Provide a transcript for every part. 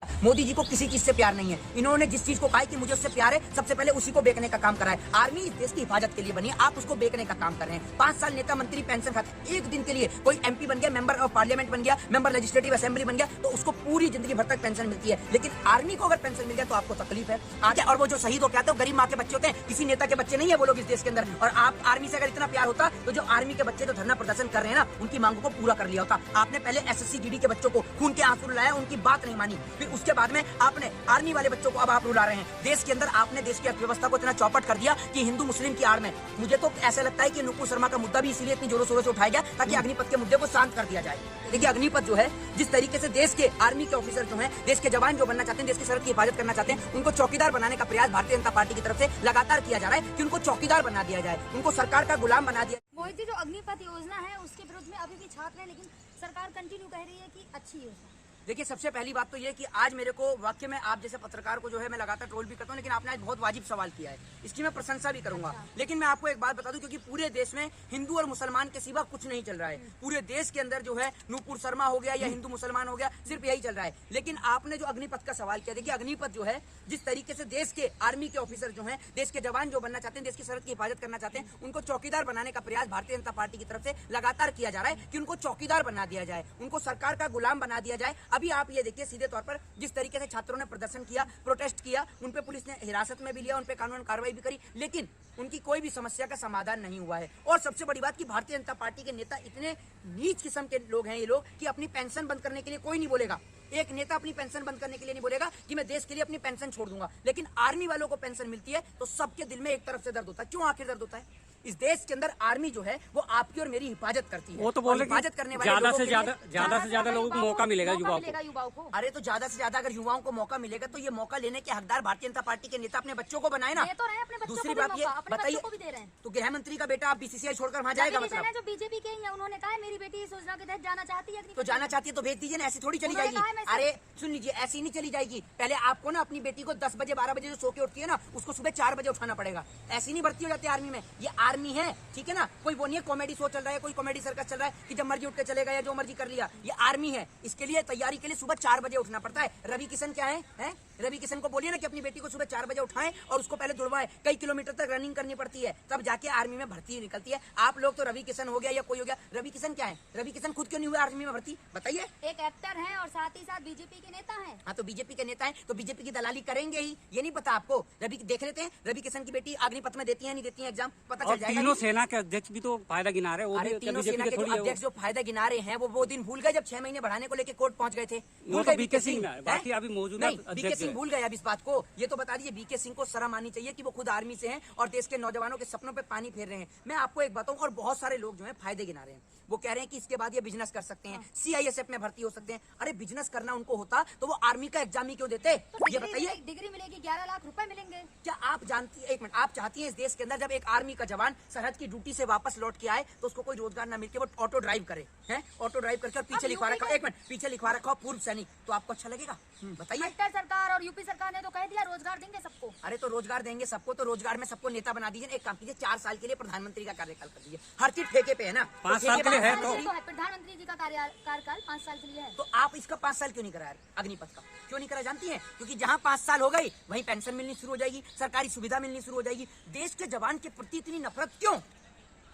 मोदी जी को किसी चीज से प्यार नहीं है। इन्होंने जिस चीज को कहा है कि मुझे उससे प्यार है, सबसे पहले उसी को बेचने का काम करा है। आर्मी इस देश की हिफाजत के लिए बनी है, आप उसको बेचने का काम कर रहे हैं। 5 साल नेता मंत्री पेंशन खाते, एक दिन के लिए कोई एमपी बन गया, मेंबर ऑफ पार्लियामेंट बन गया, मेंबर लेजिस्लेटिव असेंबली बन गया, तो उसको पूरी जिंदगी भर तक पेंशन मिलती है। लेकिन आर्मी को अगर पेंशन मिल गया तो आपको तकलीफ है आगे। और वो जो शहीद हो क्या होते हैं, गरीब माँ के बच्चे होते हैं, किसी नेता के बच्चे नहीं है वो लोग इस देश के अंदर। और आप आर्मी से अगर इतना प्यार होता तो जो आर्मी के बच्चे जो धरना प्रदर्शन कर रहे हैं ना, उनकी मांगों को पूरा कर लिया होता। आपने पहले एसएससी जीडी के बच्चों को खून के आंसू रुलाया, उनकी बात नहीं मानी, फिर उसके बाद में आपने आर्मी वाले बच्चों को अब आप रुला रहे हैं। देश के अंदर आपने देश की अर्थव्यवस्था को इतना चौपट कर दिया कि हिंदू मुस्लिम की आड़ में, मुझे तो ऐसा लगता है कि नुपुर शर्मा का मुद्दा भी इसीलिए इतनी जोरों शोरों से उठाया गया ताकि अग्निपथ के मुद्दे को शांत कर दिया जाए। देखिए अग्निपथ जो है, जिस तरीके से देश के आर्मी के ऑफिसर जो हैं, देश के जवान जो बनना चाहते हैं, देश की सरहद की हिफाजत करना चाहते हैं, उनको चौकीदार बनाने का प्रयास भारतीय जनता पार्टी की तरफ से लगातार किया जा रहा है कि उनको चौकीदार बना दिया जाए, उनको सरकार का गुलाम बना दिया। मोदी जी जो अग्निपथ योजना है उसके विरुद्ध में अभी भी छात्र हैं, लेकिन सरकार कंटिन्यू कह रही है कि अच्छी योजना। देखिए सबसे पहली बात तो ये कि आज मेरे को वाकई में आप जैसे पत्रकार को जो है मैं लगातार ट्रोल भी करता हूँ, लेकिन आपने आज बहुत वाजिब सवाल किया है, इसकी मैं प्रशंसा भी करूंगा। लेकिन मैं आपको एक बात बता दूं, क्योंकि पूरे देश में हिंदू और मुसलमान के सिवा कुछ नहीं चल रहा है। पूरे देश के अंदर जो है नुपुर शर्मा हो गया या हिंदू मुसलमान हो गया, सिर्फ यही चल रहा है। लेकिन आपने जो अग्निपथ का सवाल किया, देखिए अग्निपथ जो है, जिस तरीके से देश के आर्मी के ऑफिसर जो है, देश के जवान जो बनना चाहते हैं, देश की सरहद की हिफाजत करना चाहते हैं, उनको चौकीदार बनाने का प्रयास भारतीय जनता पार्टी की तरफ से लगातार किया जा रहा है कि उनको चौकीदार बना दिया जाए, उनको सरकार का गुलाम बना दिया जाए। अभी आप ये देखिए सीधे तौर पर जिस तरीके से छात्रों ने प्रदर्शन किया, प्रोटेस्ट किया, उन पे पुलिस ने हिरासत में भी लिया, उन पे कानून कार्रवाई भी करी, लेकिन उनकी कोई भी समस्या का समाधान नहीं हुआ है। और सबसे बड़ी बात कि भारतीय जनता पार्टी के नेता इतने नीच किस्म के लोग हैं ये लोग कि अपनी पेंशन बंद करने के लिए कोई नहीं बोलेगा। एक नेता अपनी पेंशन बंद करने के लिए नहीं बोलेगा कि मैं देश के लिए अपनी पेंशन छोड़ दूंगा, लेकिन आर्मी वालों को पेंशन मिलती है तो सबके दिल में एक तरफ से दर्द होता है। क्यों आखिर दर्द होता है? इस देश के अंदर आर्मी जो है वो आपकी और मेरी हिफाजत करती है। वो तो बोले हिफाजत करने वाले ज्यादा से ज्यादा लोगों को मौका मिलेगा युवाओं को। अरे तो ज्यादा से ज्यादा अगर युवाओं को मौका मिलेगा तो ये मौका लेने के हकदार भारतीय जनता पार्टी के नेता अपने बच्चों को बनाए ना। दूसरी बात ये बताइए, तो गृह मंत्री का बेटा आप बीसीसीआई छोड़कर वहाँ जाएगा? मतलब जो बीजेपी के हैं उन्होंने कहा मेरी बेटी इस योजना के तहत जाना चाहती है, तो जाना चाहती है तो भेज दीजिए ना, ऐसी थोड़ी चली जाएगी। अरे सुन लीजिए, ऐसी नहीं चली जाएगी। पहले आपको ना अपनी बेटी को 10 बजे 12 बजे जो सो के उठती है ना, उसको सुबह 4 बजे उठाना पड़ेगा। ऐसी नहीं भर्ती हो जाती आर्मी में। ये आर्मी है, ठीक है ना, कोई वो नहीं है कॉमेडी शो चल रहा है, कोई कॉमेडी सर्कस चल रहा है कि जब मर्जी उठ के चलेगा या जो मर्जी कर लिया। ये आर्मी है, इसके लिए तैयारी के लिए सुबह 4 बजे उठना पड़ता है। रवि किशन क्या है? रवि किशन को बोलिए ना कि अपनी बेटी को सुबह 4 बजे उठाएं और उसको पहले दौड़वाएं, कई किलोमीटर तक रनिंग करनी पड़ती है, तब जाके आर्मी में भर्ती निकलती है। आप लोग तो रवि किशन हो गया या कोई हो गया, रवि किशन क्या है? रवि किशन खुद क्यों नहीं हुआ आर्मी में भर्ती? बताइए। एक एक्टर है और साथ ही साथ बीजेपी के नेता है। हाँ, तो बीजेपी के नेता है तो बीजेपी की दलाली करेंगे ही, ये नहीं पता आपको? रवि देख लेते हैं रवि किशन की बेटी अग्निपथ में देती है नहीं देती है एग्जाम, पता चल जाएगा। तीनों सेना के अध्यक्ष भी तो फायदा गिना रहे हैं। अरे तीनों सेना के जो अध्यक्ष जो फायदा गिना रहे हैं वो दिन भूल गए जब 6 महीने बढ़ाने को लेकर कोर्ट पहुंच गए थे। भूल गए बीके सिंह, बाकी अभी मौजूदा बीके सिंह भूल गए अब इस बात को। ये तो बता दीजिए बीके सिंह को शर्म आनी चाहिए कि वो खुद आर्मी से हैं और देश के नौजवानों के सपनों पे पानी फेर रहे हैं। मैं आपको एक बताऊं, और बहुत सारे लोग जो हैं फायदे गिना रहे हैं, वो कह रहे हैं कि इसके बाद ये बिजनेस कर सकते हैं, सीआईएसएफ में भर्ती हो सकते हैं। अरे बिजनेस करना उनको होता तो वो आर्मी का एग्जाम ही क्यों देते? ये बताइए। डिग्री मिलेगी, 11 लाख रुपए मिलेंगे। क्या आप जानती है, एक मिनट, आप चाहती हैं इस देश के अंदर जब एक आर्मी का जवान सरहद की ड्यूटी से वापस लौट के आए तो उसको कोई रोजगार ना मिलके वो ऑटो ड्राइव करे? हैं, ऑटो ड्राइव करके और पीछे लिखवा रखा, एक मिनट, पीछे लिखवा रखा पूर्व सैनिक, तो आपको अच्छा लगेगा? बताइए। सरकार और यूपी सरकार ने तो कह दिया रोजगार देंगे सबको। अरे तो रोजगार देंगे सबको, तो रोजगार में सबको नेता बना दीजिए। एक काम कीजिए, 4 साल के लिए प्रधानमंत्री का कार्यकाल कर दीजिए। हर चीज ठेके पे है ना, 5 साल के लिए है तो प्रधानमंत्री जी का कार्यकाल 5 साल के लिए है। तो आप इसका 5 साल क्यों नहीं कराया? अग्निपथ का क्यों नहीं करा जानती हैं? क्योंकि जहां 5 साल हो गई वहीं पेंशन मिलनी शुरू हो जाएगी, सरकारी सुविधा मिलनी शुरू हो जाएगी। देश के जवान के प्रति इतनी नफरत क्यों?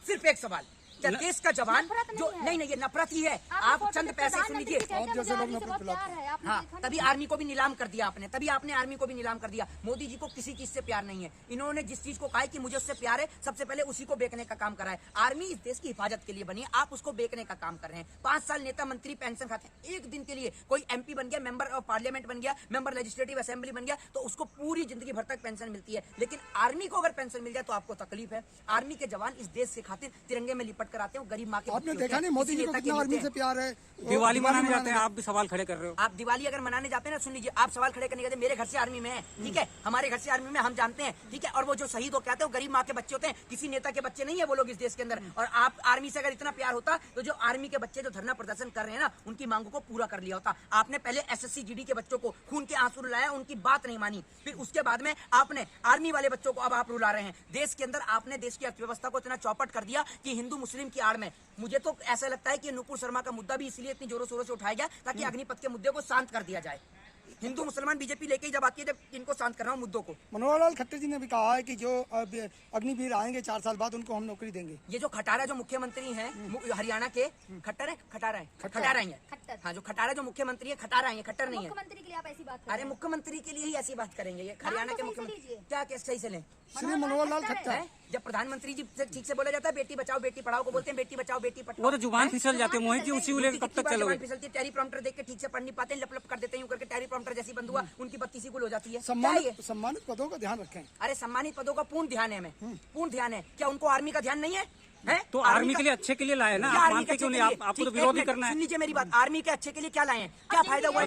सिर्फ एक सवाल, क्या देश का जवान जो नहीं ये नफरत ही है। आप चंद पैसे सुन लीजिए, हाँ, तभी आर्मी को भी नीलाम कर दिया आपने, तभी आपने आर्मी को भी नीलाम कर दिया। मोदी जी को किसी चीज से प्यार नहीं है। इन्होंने जिस चीज को कहा है कि मुझे उससे प्यार है, सबसे पहले उसी को बेचने का काम करा है। आर्मी इस देश की हिफाजत के लिए बनी है, आप उसको बेचने का काम कर रहे हैं। 5 साल नेता मंत्री पेंशन खाते हैं, एक दिन के लिए कोई एमपी बन गया, मेंबर ऑफ पार्लियामेंट बन गया, मेंबर लेजिस्लेटिव असेंबली बन गया, तो उसको पूरी जिंदगी भर तक पेंशन मिलती है। लेकिन आर्मी को अगर पेंशन मिल जाए तो आपको तकलीफ है। आर्मी के जवान इस देश के खातिर तिरंगे में लिपट कर आते हैं, गरीब माँ के आपने देखा नहीं मोदी जी को कितना आर्मी से प्यार है। दिवाली मनाने जाते हैं, आप भी सवाल खड़े कर रहे हो। आप दिवाली अगर मनाने जाते हैं ना, सुन लीजिए, आप सवाल खड़े करने जाते हैं, मेरे घर से आर्मी में है, ठीक है, हमारे घर से आर्मी में, हम जानते हैं, ठीक है। और वो जो शहीद हो क्या होते हैं, वो गरीब माँ के बच्चे होते हैं, किसी नेता के बच्चे नहीं है वो लोग इस देश के अंदर। और आप आर्मी से अगर इतना प्यार होता तो जो आर्मी के बच्चे जो धरना प्रदर्शन कर रहे हैं ना, उनकी मांगों को पूरा कर लिया होता। आपने पहले एसएससी जीडी के बच्चों को खून के आंसू रुलाया, उनकी बात नहीं मानी, फिर उसके बाद में आपने आर्मी वाले बच्चों को अब आप रुला रहे हैं। देश के अंदर आपने देश की अर्थव्यवस्था को इतना चौपट कर दिया कि हिंदू मुस्लिम की आड़ में, मुझे तो ऐसा लगता है कि नुपुर शर्मा का मुद्दा भी इसलिए इतनी जोरों शोरों से उठाया गया ताकि अग्निपथ के मुद्दे को शांत कर दिया जाए। हिंदू मुसलमान बीजेपी लेके ही जब आती है, जब इनको शांत कर रहा हूँ मुद्दों को। मनोहर लाल खट्टर जी ने भी कहा है कि जो अग्निवीर आएंगे 4 साल बाद उनको हम नौकरी देंगे। ये जो खटारा जो मुख्यमंत्री हैं हरियाणा के, खट्टर है, खटारा है, खटारा ही है। खट्टर। हाँ, जो खटारा जो मुख्यमंत्री है, खटारा है, खट्टर नहीं है। मुख्यमंत्री के लिए आप ऐसी बात कर रहे अरे हैं। मुख्यमंत्री के लिए ही ऐसी बात करेंगे ये हरियाणा तो के सही से मुख्यमंत्री। लीजिए। क्या केस सही से लें? श्री मनोहर लाल खट्टर है? जब प्रधानमंत्री जी से ठीक से बोला जाता है बेटी बचाओ बेटी पढ़ाओ को बोलते हैं बेटी बचाओ बेटी पढ़ाओ। वो तो जुबान फिसल जाते हैं मोहित जी, उसी को लेकर कब तक चलोगे? फिसलती है, टैरी प्रॉम्प्टर देख के ठीक से पढ़ नहीं पाते, लप लप कर देते हैं, यूं करके टैरी प्रॉम्प्टर जैसी बंद हुआ उनकी बत्ती सी गुल हो जाती है। क्या है ये? सम्मानित पदों का ध्यान रखें। अरे सम्मानित पदों का पूर्ण ध्यान है हमें, पूर्ण ध्यान है। क्या उनको आर्मी का ध्यान नहीं है? हैं? तो आर्मी के लिए अच्छे के लिए लाए ना, आप मानते क्यों नहीं? आपको तो विरोध ही करना है। सुन लीजिए मेरी बात, आर्मी के अच्छे के लिए क्या लाए हैं? क्या फायदा हुआ?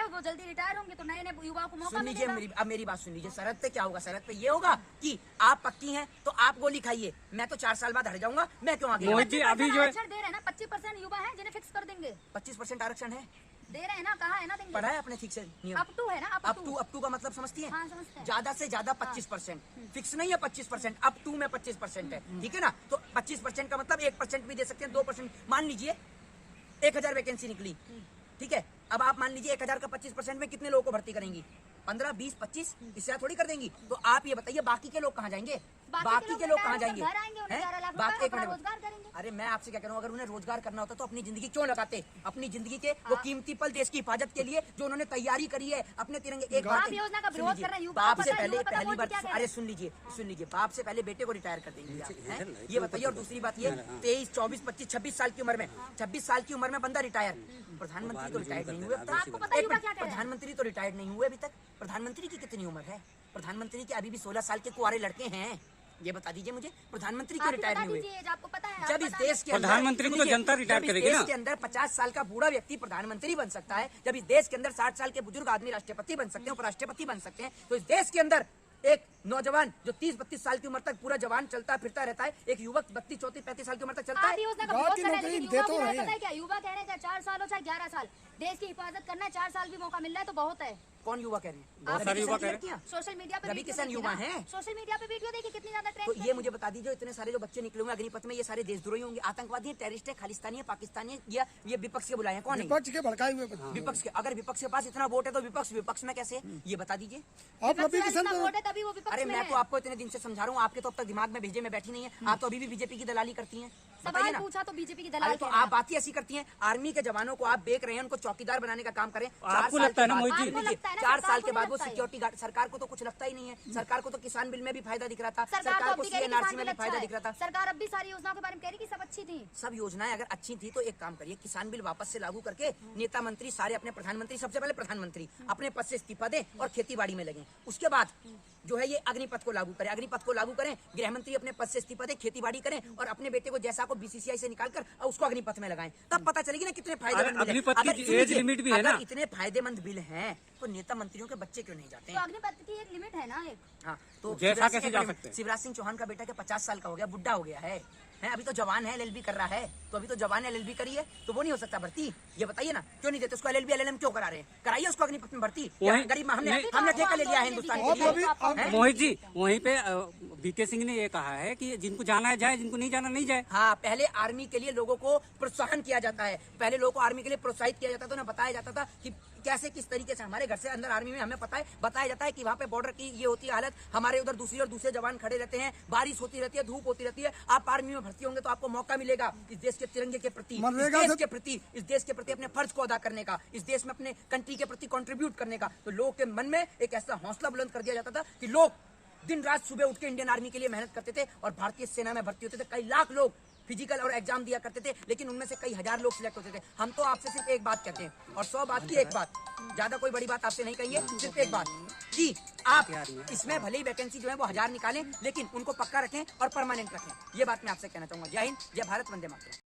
वो जल्दी रिटायर होंगे तो नए नए युवाओं को मौका सुन लीजिए मिलेगा। अब मेरी बात सुन लीजिए। शरत पे क्या होगा? शरत पे ये होगा कि आप पक्की हैं तो आप गोली खाइए, मैं तो 4 साल बाद हट जाऊंगा, मैं क्यों आगे? मोहित जी अभी जो है आरक्षण दे रहे हैं ना, 25% युवा हैं जिन्हें फिक्स कर देंगे। 25% आरक्षण है, दे रहे हैं ना, कहा है ना देंगे। पढ़ा है अपने ठीक से नियम? अप टू है ना, अप टू का मतलब समझती है? हाँ, समझते हैं। ज्यादा से ज्यादा 25%, फिक्स नहीं है 25%, अप टू में 25% है, ठीक है ना? तो 25% का मतलब 1% भी दे सकते हैं, 2%। मान लीजिए 1000 वैकेंसी निकली, ठीक है? अब आप मान लीजिए 1000 का 25% में कितने लोगों को भर्ती करेंगी? 15, 20, 25, इससे थोड़ी कर देंगी। तो आप ये बताइए बाकी के लोग कहाँ जाएंगे? बाकी के लोग कहाँ जाएंगे? घर आएंगे, उन्हें 11 लाख रुपए बाकी अपना रोजगार करेंगे। अरे मैं आपसे क्या कह रहा हूँ, अगर उन्हें रोजगार करना होता तो अपनी जिंदगी क्यों लगाते? अपनी जिंदगी के वो कीमती पल देश की हिफाजत के लिए जो उन्होंने तैयारी करी है अपने तिरंगे। एक आप योजना का विरोध कर रहे हैं, युवा बाप को से पता है, पहले युवा पता पहली वोट बार क्या कह रहे अरे सुन लीजिए बाप से पहले बेटे को रिटायर कर देंगे आप, हैं? ये बताइए। और दूसरी बात ये 23, 24, 25, 26 साल की उम्र में, 26 साल की उम्र में बंदा रिटायर। प्रधानमंत्री तो रिटायर्ड नहीं हुए अब आपको पता तक। है युवा क्या कह रहे हैं? प्रधानमंत्री तो रिटायर्ड नहीं हुए अभी तक। प्रधानमंत्री की कितनी उम्र है? प्रधानमंत्री के अभी भी 16 साल के कुंवारे लड़के हैं। ये बता दीजिए मुझे, प्रधानमंत्री क्यों रिटायर नहीं हुए? आपको पता है, जब इस देश के अंदर प्रधानमंत्री को तो जनता रिटायर करेगी ना। देश के अंदर 50 साल का बूढ़ा व्यक्ति प्रधानमंत्री बन सकता है, जब इस देश के अंदर 60 साल के बुजुर्ग आदमी राष्ट्रपति बन सकते हैं, उपराष्ट्रपति बन सकते हैं, तो इस देश के अंदर एक नौजवान जो 30-32 साल की उम्र तक पूरा जवान चलता फिरता रहता है, एक युवक 32, 34, 35 साल की उम्र तक चलता आप है। योजना का बात विरोध की कर रहे हैं, नौकरी लेकिन दे युवा तो को रहे पता है हैं। क्या? युवा कह रहे हैं चाहे 4 साल हो चाहे 11 साल, देश की हिफाजत करना है, 4 साल भी मौका मिल रहा है तो बहुत है। कौन युवा कह रहे हैं? बहुत सारे युवा कह रहे हैं। सोशल मीडिया पे रवि वीडियो किशन देखिए युवा ना। हैं। सोशल मीडिया पे वीडियो देखिए कितनी ज्यादा तो ट्रेंड ये मुझे बता दीजिए, इतने सारे जो बच्चे निकले हुए हैं अग्निपथ में, ये सारे देशद्रोही होंगे, आतंकवादी हैं, टेररिस्ट है, खालिस्तानी है, पाकिस्तानी है, या ये विपक्ष के बुलाए हैं? कौन है? विपक्ष के भड़काए हुए बच्चे। विपक्ष के। अगर विपक्ष के पास इतना वोट है तो विपक्ष में कैसे? ये बता दीजिए। आप रवि किशन वोट है तभी वो विपक्ष अरे में मैं है। तो आपको इतने दिन से समझा रहा हूँ, आपके तो अब तक दिमाग में भेजे में बैठी नहीं है, आप तो अभी भी बीजेपी की दलाली करती हैं। बताइए सवाल ना। पूछा तो बीजेपी की अरे दलाल तो कह रहे हैं। आप बात ही ऐसी करती हैं, आर्मी के जवानों को आप बेच रहे हैं, उनको चौकीदार बनाने का काम करें। आपको लगता है ना मोहित जी? आपको लगता है ना, 4 सरकार साल को के नहीं बाद वो लगता है। सिक्योरिटी गार्ड, सरकार को तो कुछ लगता ही नहीं है। सरकार को तो किसान बिल में भी फायदा दिख रहा था, सरकार सरकार तो को अभी कह रही CNRC में भी किसान फायदा बिल दिख रहा था। अच्छा है। सरकार अब भी सारी योजनाओं के बारे में कह रही कि सब अच्छी थी। सब योजनाएं अगर अच्छी थी तो एक काम करिए, किसान बिल वापस से लागू करके नेता मंत्री सारे अपने प्रधानमंत्री, सबसे पहले प्रधानमंत्री अपने पद से इस्तीफा दें और खेती बाड़ी में लगे। उसके बाद जो है ये अग्निपथ को लागू करें, अग्निपथ को लागू करें, गृह मंत्री अपने पद से इस्तीफा दें, खेती बाड़ी करें और अपने बेटे को जैसा को BCCI से निकालकर उसको अग्निपथ में लगाएं। तब पता चलेगी ना कितने फायदेमंद बिल हैं। अग्निपथ की अगर- एज सुनिए, लिमिट भी है ना। अगर इतने फायदेमंद बिल हैं तो नेता मंत्रियों के बच्चे क्यों नहीं जाते तो हैं? अग्निपथ की एक लिमिट है ना एक। हाँ, तो जैसा शिवराज कैसे सिंह जा के- सकते हैं? शिवराज सिंह चौहान का बेटा क्या 50 साल का हो गया, बुढ़ा हो गया है? अभी तो जवान है, LLB कर रहा है, तो अभी तो जवान है, LLB करी है, तो वो नहीं हो सकता भर्ती? ये बताइए ना, क्यों नहीं देते उसको? LLB LLM क्यों करा रहे हैं? कराइए उसको अग्निपथ में भर्ती। वहीं- गरीब हमने नहीं- हमने ठेका ले लिया है हिंदुस्तान के आप लिए। अभी आप मोहित जी वहीं पे VK सिंह ने ये कहा है कि जिनको जाना है जाए, जिनको नहीं जाना नहीं जाए। हाँ, पहले आर्मी के लिए लोगों को प्रोत्साहन किया जाता है, पहले लोगों को आर्मी के लिए प्रोत्साहित किया जाता था, उन्हें बताया जाता था कि कैसे किस तरीके से हमारे घर से अंदर आर्मी में हमें बताया जाता है कि वहाँ पे बॉर्डर की ये होती है हालत, हमारे उधर दूसरी और दूसरे जवान खड़े रहते हैं, बारिश होती रहती है, धूप होती रहती है, आप आर्मी में भर्ती होंगे तो आपको मौका मिलेगा इस देश के तिरंगे के प्रति, इस देश के प्रति अपने फर्ज को अदा करने का, इस देश में अपने कंट्री के प्रति कंट्रीब्यूट करने का। तो लोगों के मन में एक ऐसा हौसला बुलंद कर दिया जाता था कि लोग दिन रात सुबह उठ के इंडियन आर्मी के लिए मेहनत करते थे और भारतीय सेना में भर्ती होते थे। कई लाख लोग फिजिकल और एग्जाम दिया करते थे, लेकिन उनमें से कई हजार लोग सिलेक्ट होते थे। हम तो आपसे सिर्फ एक बात कहते हैं और 100 बात की एक बात, ज्यादा कोई बड़ी बात आपसे नहीं कहेंगे, सिर्फ एक बात कि आप इसमें भले ही वैकेंसी जो है वो 1000 निकालें, लेकिन उनको पक्का रखें और परमानेंट रखें। ये बात मैं आपसे कहना चाहूंगा। जय हिंद, जय भारत, वंदे मातरम।